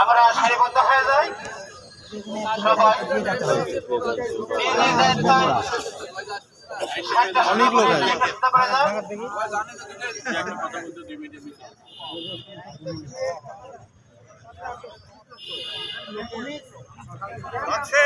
আমরা সারিবদ্ধ হয়ে যাই সবাই অনেক লোক আছে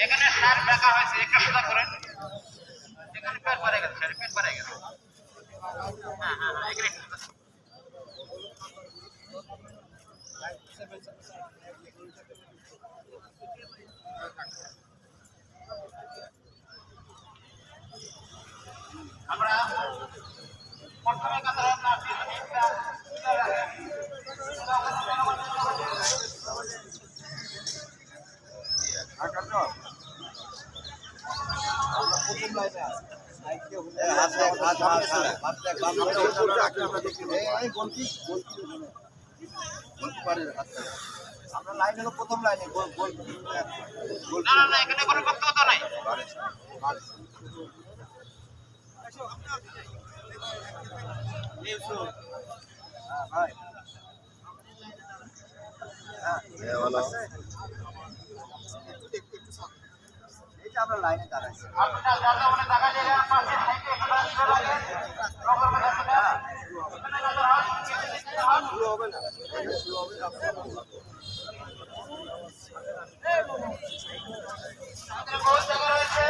এখানে সার বেঁকা হয়েছে একটু সোজা করেন এখানে পেট ভরে গেছে পেট ভরে গেছে হ্যাঁ হ্যাঁ এখানে আমরা প্রথমে কথা আমরা লাইন হলো প্রথম লাইনে না এখানে কোনো বক্তব্য নাই আমরা লাইনে দাঁড়াইছি আপনারা যারা ওখানে টাকা দিয়ে পাশে সাইডে শুরু হবে না শুরু হবে আমাদের বহুত জায়গা রয়েছে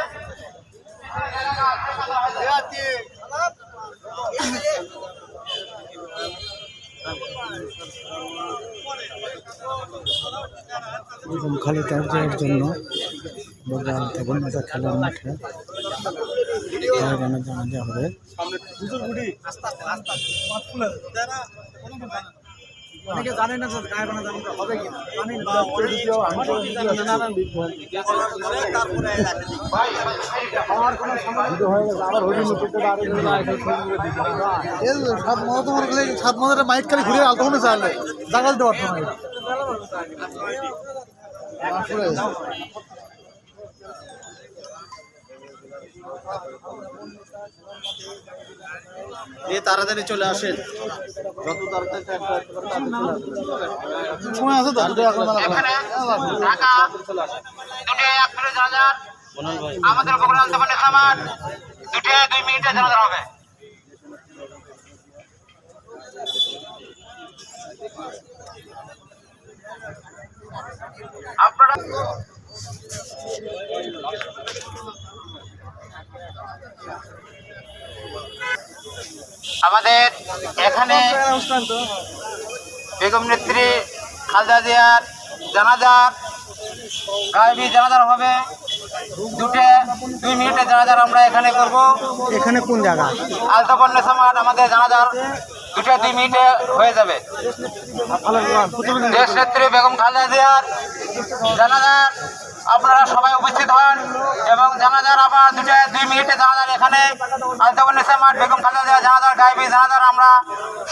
খালি কার্যের জন্য খেলার মাঠে জানা হবে অনেকে জানে না যে গায়ে বানা জানা হবে কিনা জানেন সাত মজারে মাইক খালি ঘুরে আলতো মনে চাইলে জায়গা দিতে পারতো না তাড়াতাড়ি চলে আসেন যত তাড়াতাড়ি সময় আছে তো আমাদের প্রোগ্রাম তখন আমার 2 মিনিটে জানাতে হবে আপনারা আমাদের এখানে বেগম নেত্রী খালেদা জিয়ার জানাজার গায়েবী জানাজার হবে 2 মিনিটে জানাজার আমরা এখানে করব। এখানে কোন জায়গা? আলতাপন্নে সমাজ আমাদের জানাজার 2 মিনিটে হয়ে যাবে। দেশ নেত্রী বেগম খালেদা জিয়ার জানাজার আপনারা সবাই উপস্থিত হন এবং জানাজার আবার 2 মিনিটে জানাজার এখানে আলতাপন্নে সমাজ বেগম খালেদা জিয়ার জানাজার গায়েবী জানাজার আমরা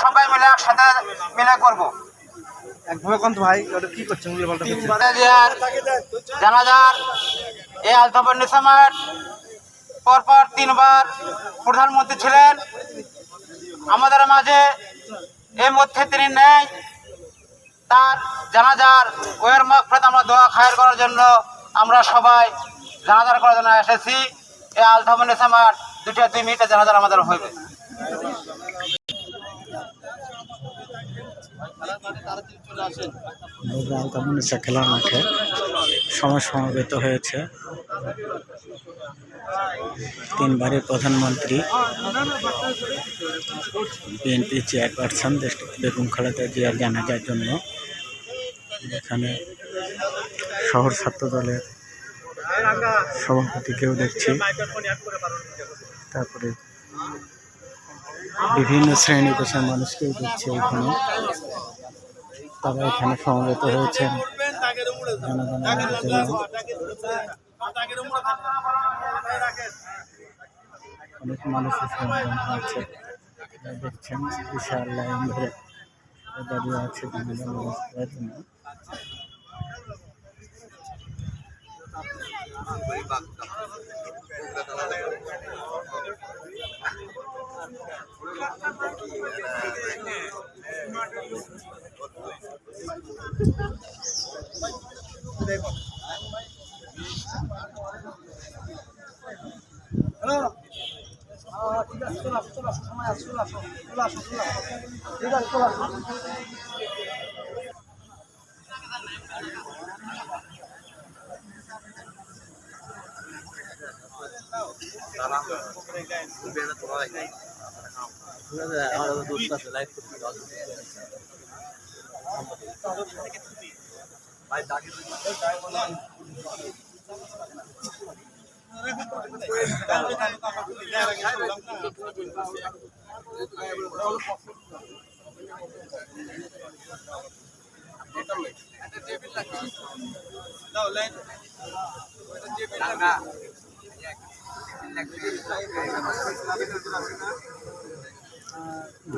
সবাই মিলে একসাথে মিলে করব। একভাবে কোন ভাই ওটা কি করছেন জানাজার এই আলতাপন্নে সমাজ পরপর 3 বার প্রধানমন্ত্রী ছিলেন আমাদের মাঝে। এই মধ্যে তিনি নেই তার জানাজার ওয়ের মাগফিরাত আমরা দোয়া খায়ের করার জন্য আমরা সবাই জানাজার করার জন্য এসেছি। এই আলতাপন্নে সমাজ 2 মিনিটে জানাজার আমাদের হইবে। আলতামনিসা খেলার মাঠে সমবেত হয়েছে তিনবারের প্রধানমন্ত্রী বিএনপি চেয়ারপারসন দেশটিতে বেগম খালেদা জিয়ার জানাজার জন্য। এখানে শহর ছাত্র দলের সভাপতিকেও দেখছি, তারপরে বিভিন্ন শ্রেণী পেশার মানুষকেও দেখছি। এখানে তারা এখানে সমবেত হয়েছেন জানাজার জন্য। অনেক মানুষের সমাগম হয়েছে, দেখছেন বিশাল লাইন ধরে দাঁড়িয়ে আছে জানাজা নামাজ পড়ার জন্য। হ্যালো, ঠিক আছে, চলে আসো, সময় আছে, চলে আসো, ঠিক আছে, চলে আসো।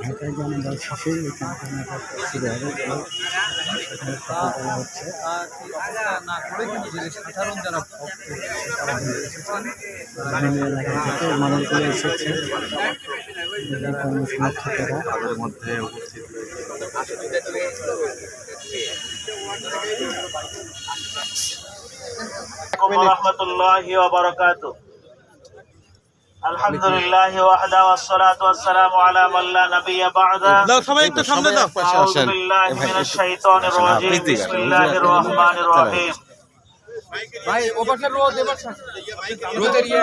ঢাকায় জানাজা শেষে এখানে শুরু হবে, এখানে কথা বলা হচ্ছে। সাধারণ যারা বিভিন্ন এলাকা থেকে মানুষগুলো এসেছে, সমর্থকেরা তাদের মধ্যে উপস্থিত রহমতুল্লাহি ওয়া বারাকাতুহু। আলহামদুলিল্লাহ ওয়াহদা ওয়াসসালাতু ওয়াসসালামু আলা মান লা নাবিয়্যা বা'দা। সবাই একটু সামনে দাও। আউযু বিল্লাহি মিনাশ শাইতানির রাজীম। বিসমিল্লাহির রহমানির রহিম। ভাই ওপাশে রোদ, এপাশে রোদের ইয়ে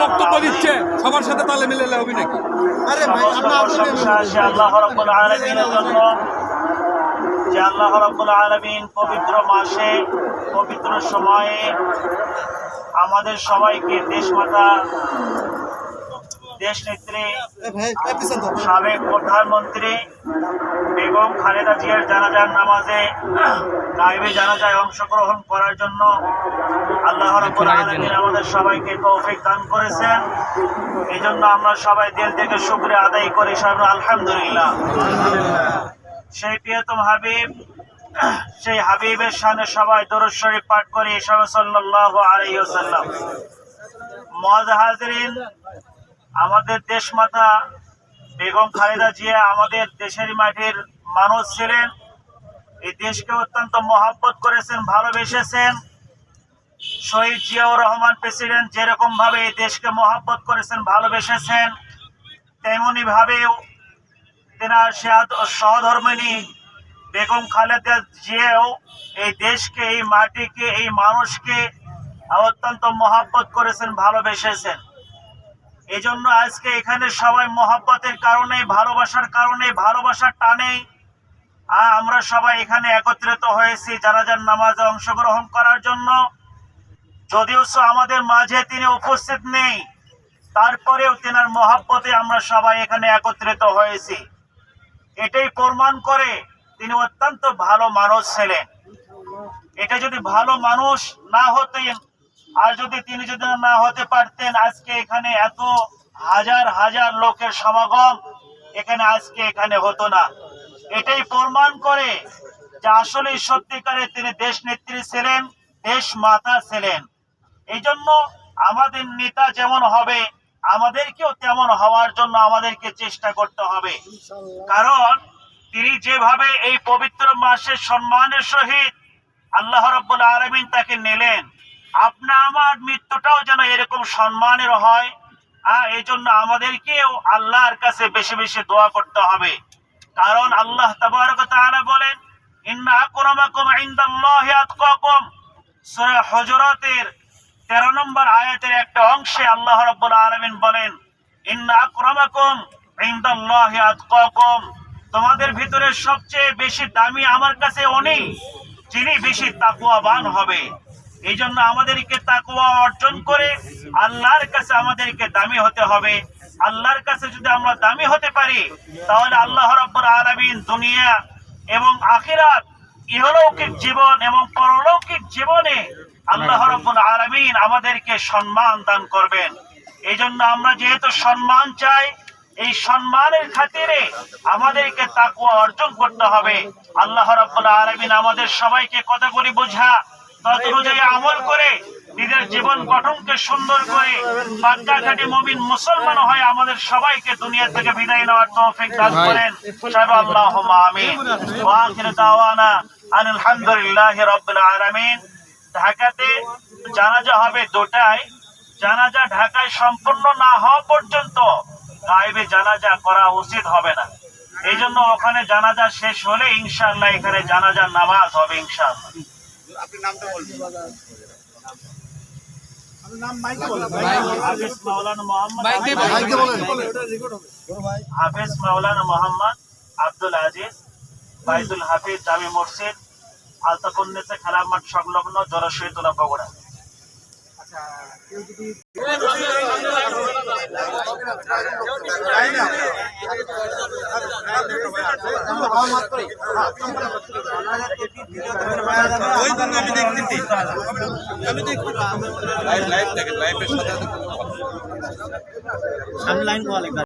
বক্তব্য দিচ্ছে, সবার সাথে তালে মিলে হবে নাকি? আরে ভাই আল্লাহ রাব্বুল আলামিনের জন্য, যে আল্লাহ রাব্বুল আলামিন পবিত্র মাসে পবিত্র সময়ে আমাদের সবাইকে দেশমাতা দেশনেত্রী সাবেক প্রধানমন্ত্রী বেগম খালেদা জিয়ার জানাজার নামাজে গায়েবী জানাজায় অংশগ্রহণ করার জন্য আল্লাহ রাব্বুল আলামিন আমাদের সবাইকে তৌফিক দান করেছেন। এই জন্য আমরা সবাই দিল থেকে শুকরিয়া আদায় করি, সবাই আলহামদুলিল্লাহ। সেই প্রিয়তম হাবিব, সেই হাবিবের শানে সবাই দরুদ শরীফ পাঠ করি, সাল্লাল্লাহু আলাইহি ওয়াসাল্লাম। মুআজ্জাজ হাজিরিন, আমাদের দেশমাতা বেগম খালেদা জিয়া আমাদের দেশের মাটির মানুষ ছিলেন। এই দেশকে অত্যন্ত মহব্বত করেছেন, ভালোবেসেছেন। শহীদ জিয়াউর রহমান প্রেসিডেন্ট যেরকম ভাবে এই দেশকে মহব্বত করেছেন, ভালোবেসেছেন, তেমনি ভাবেও তেনার সহধর্মিণী বেগম খালেদা জিয়াও এই দেশকে, এই মাটিকে, এই মানুষকে অত্যন্ত মহব্বত করেছেন, ভালোবেসেছেন। এই জন্য আজকে এখানে সবাই মহব্বতের কারণে, ভালোবাসার কারণে, ভালোবাসার টানে আমরা সবাই এখানে একত্রিত হয়েছি জানাজার নামাজে অংশগ্রহণ করার জন্য। যদিও আমাদের মাঝে তিনি উপস্থিত নেই, তারপরেও তেনার মহব্বতে আমরা সবাই এখানে একত্রিত হয়েছি। এটাই প্রমাণ করে তিনি অত্যন্ত ভালো মানুষ ছিলেন। এটা যদি ভালো মানুষ না হতেন, আর যদি তিনি যদি না হতে পারতেন, আজকে এখানে এত হাজার হাজার লোকের সমাগম এখানে আজকে এখানে হতো না। এটাই প্রমাণ করে যে আসলে সত্যিকারে তিনি দেশ নেত্রী ছিলেন, দেশ মাতা ছিলেন। এই জন্য আমাদের নেতা যেমন হবে, আমাদেরকেও তেমন হওয়ার জন্য আমাদেরকে চেষ্টা করতে হবে। কারণ তিনি যেভাবে এই পবিত্র মাসের সম্মানের সহিত আল্লাহ রাব্বুল আলামিন তাকে নিলেন, আপনা আমার মৃত্যুটাও যেন এরকম সম্মানের হয়। এই জন্য আমাদেরকেও আল্লাহর কাছে বেশি বেশি দোয়া করতে হবে। কারণ আল্লাহ তাবারক ওয়া তাআলা বলেন, ইন্না আকরামাকুম ইনদাল্লাহি আতকাকুম। সূরা হুজুরাতের 13 নম্বর আয়াতের একটা অংশে আল্লাহ রাব্বুল আলামিন বলেন, ইন্না আকরামাকুম ইনদাল্লাহি আতকাকুম। তোমাদের ভিতরে সবচেয়ে বেশি দামি আমার কাছে উনি, যিনি বেশি তাকওয়াবান হবে। এই জন্য আমাদেরকে তাকওয়া অর্জন করে আল্লাহর কাছে আমাদেরকে দামি হতে হবে। আল্লাহর কাছে যদি আমরা দামি হতে পারি, তাহলে আল্লাহ রাব্বুল আলামিন দুনিয়া এবং আখিরাত, ইহলৌকিক জীবন এবং পরলৌকিক জীবনে আল্লাহ রাব্বুল আলামিন আমাদেরকে সম্মান দান করবেন। এই জন্য আমরা যেহেতু সম্মান চাই, এই সম্মানের খাতিরে আমাদেরকে তাকওয়া অর্জন করতে হবে। আল্লাহ রাব্বুল আলামিন আমাদের সবাইকে কথাগুলি বোঝা, তত অনুযায়ী আমল করে নিজের জীবন গঠনকে সুন্দর করে পাক্কা খাঁটি মুমিন মুসলমান হয়ে আমাদের সবাইকে দুনিয়া থেকে বিদায় নেওয়ার তৌফিক দান করেন। আল্লাহুম্মা আমিন। ওয়া আখিরু দাওয়ানা আনিল হামদুলিল্লাহি রাব্বিল আলামিন। ঢাকাতে জানাজা হবে 2টায়। জানাজা ঢাকায় সম্পূর্ণ না হওয়া পর্যন্ত গায়েবে জানাজা করা উচিত হবে না। এই জন্য ওখানে জানাজা শেষ হলে ইনশাআল্লাহ এখানে জানাজার নামাজ হবে ইনশাআল্লাহ। হাফেজ মাওলানা মোহাম্মদ আব্দুল আজিজ, বাইতুল হাফিজ জামি মসজিদ, আলতাফুন্নেসা খেলার মাঠ সংলগ্ন, জলশহীদুল্লাহ, বগুড়া। আমি লাইন